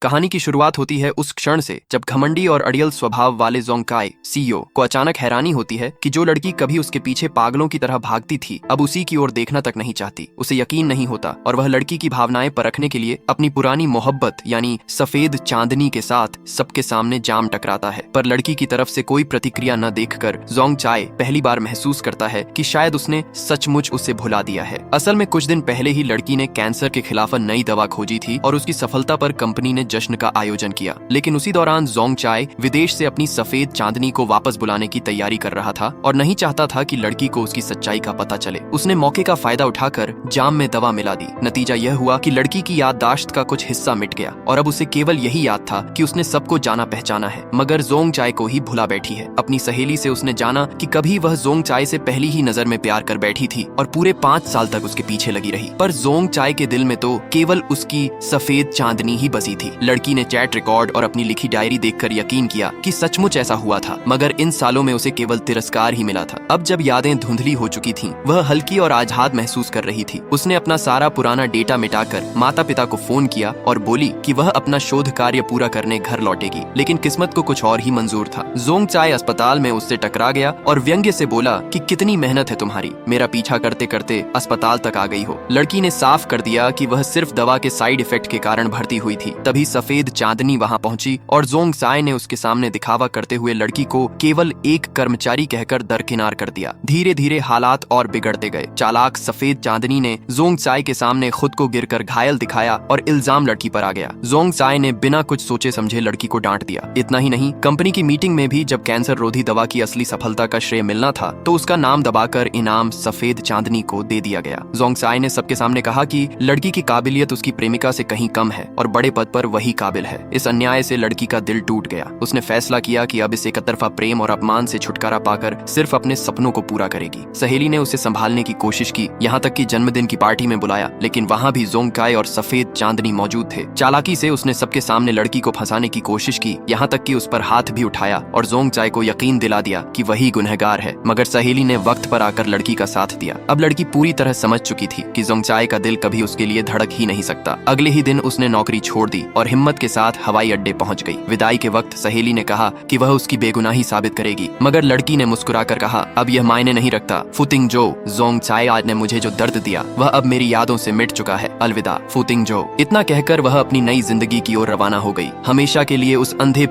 कहानी की शुरुआत होती है उस क्षण से जब घमंडी और अड़ियल स्वभाव वाले जोंगकाई सीईओ को अचानक हैरानी होती है कि जो लड़की कभी उसके पीछे पागलों की तरह भागती थी अब उसी की ओर देखना तक नहीं चाहती। उसे यकीन नहीं होता और वह लड़की की भावनाएं परखने के लिए अपनी पुरानी मोहब्बत यानी सफेद चांदनी के साथ सबके सामने जाम टकराता है। पर लड़की की तरफ से कोई प्रतिक्रिया न देखकर जोंगचाई पहली बार महसूस करता है कि शायद उसने सचमुच उसे भुला दिया है। असल में कुछ दिन पहले ही लड़की ने कैंसर के खिलाफ नई दवा खोजी थी और उसकी सफलता पर कंपनी ने जश्न का आयोजन किया। लेकिन उसी दौरान जोंगचाई विदेश से अपनी सफेद चांदनी को वापस बुलाने की तैयारी कर रहा था और नहीं चाहता था कि लड़की को उसकी सच्चाई का पता चले। उसने मौके का फायदा उठाकर जाम में दवा मिला दी। नतीजा यह हुआ कि लड़की की याददाश्त का कुछ हिस्सा मिट गया और अब उसे केवल यही याद था कि उसने सबको जाना पहचाना है, मगर जोंगचाई को ही भुला बैठी है। अपनी सहेली से उसने जाना कि कभी वह जोंगचाई से पहली ही नजर में प्यार कर बैठी थी और पूरे 5 साल तक उसके पीछे लगी रही। पर जोंगचाई के दिल में तो केवल उसकी सफेद चांदनी ही बसी थी। लड़की ने चैट रिकॉर्ड और अपनी लिखी डायरी देखकर यकीन किया कि सचमुच ऐसा हुआ था, मगर इन सालों में उसे केवल तिरस्कार ही मिला था। अब जब यादें धुंधली हो चुकी थीं, वह हल्की और आजाद महसूस कर रही थी। उसने अपना सारा पुराना डेटा मिटाकर माता पिता को फोन किया और बोली कि वह अपना शोध कार्य पूरा करने घर लौटेगी। लेकिन किस्मत को कुछ और ही मंजूर था। जोंगचाई अस्पताल में उससे टकरा गया और व्यंग्य से बोला कि कितनी मेहनत है तुम्हारी, मेरा पीछा करते करते अस्पताल तक आ गई हो। लड़की ने साफ कर दिया कि वह सिर्फ दवा के साइड इफेक्ट के कारण भर्ती हुई थी। तभी सफेद चांदनी वहां पहुंची और जोंगचाई ने उसके सामने दिखावा करते हुए लड़की को केवल एक कर्मचारी कहकर दरकिनार कर दिया। धीरे धीरे हालात और बिगड़ते गए। चालाक सफेद चांदनी ने जोंगचाई के सामने खुद को गिरकर घायल दिखाया और इल्जाम लड़की पर आ गया। जोंगचाई ने बिना कुछ सोचे समझे लड़की को डांट दिया। इतना ही नहीं, कंपनी की मीटिंग में भी जब कैंसर रोधी दवा की असली सफलता का श्रेय मिलना था तो उसका नाम दबाकर इनाम सफेद चांदनी को दे दिया गया। जोंगचाई ने सबके सामने कहा कि लड़की की काबिलियत उसकी प्रेमिका से कहीं कम है और बड़े पद पर वही काबिल है। इस अन्याय से लड़की का दिल टूट गया। उसने फैसला किया कि अब इस एकतरफा प्रेम और अपमान से छुटकारा पाकर सिर्फ अपने सपनों को पूरा करेगी। सहेली ने उसे संभालने की कोशिश की, यहाँ तक कि जन्मदिन की पार्टी में बुलाया, लेकिन वहाँ भी जोंगकाई और सफेद चांदनी मौजूद थे। चालाकी से उसने सबके सामने लड़की को फंसाने की कोशिश की, यहाँ तक कि उस पर हाथ भी उठाया और जोंगचाई को यकीन दिला दिया कि वही गुनहगार है। मगर सहेली ने वक्त पर आकर लड़की का साथ दिया। अब लड़की पूरी तरह समझ चुकी थी कि जोंगचाई का दिल कभी उसके लिए धड़क ही नहीं सकता। अगले ही दिन उसने नौकरी छोड़ दी और हिम्मत के साथ हवाई अड्डे पहुंच गई। विदाई के वक्त सहेली ने कहा कि वह उसकी बेगुनाही साबित करेगी, मगर लड़की ने मुस्कुराकर कहा, अब यह मायने नहीं रखता फुतिंगजो। जोंगचाई आज ने मुझे जो दर्द दिया वह अब मेरी यादों से मिट चुका है। अलविदा फुतिंगजो। इतना कहकर वह अपनी नई जिंदगी की ओर रवाना हो गई, हमेशा के लिए उस अंधे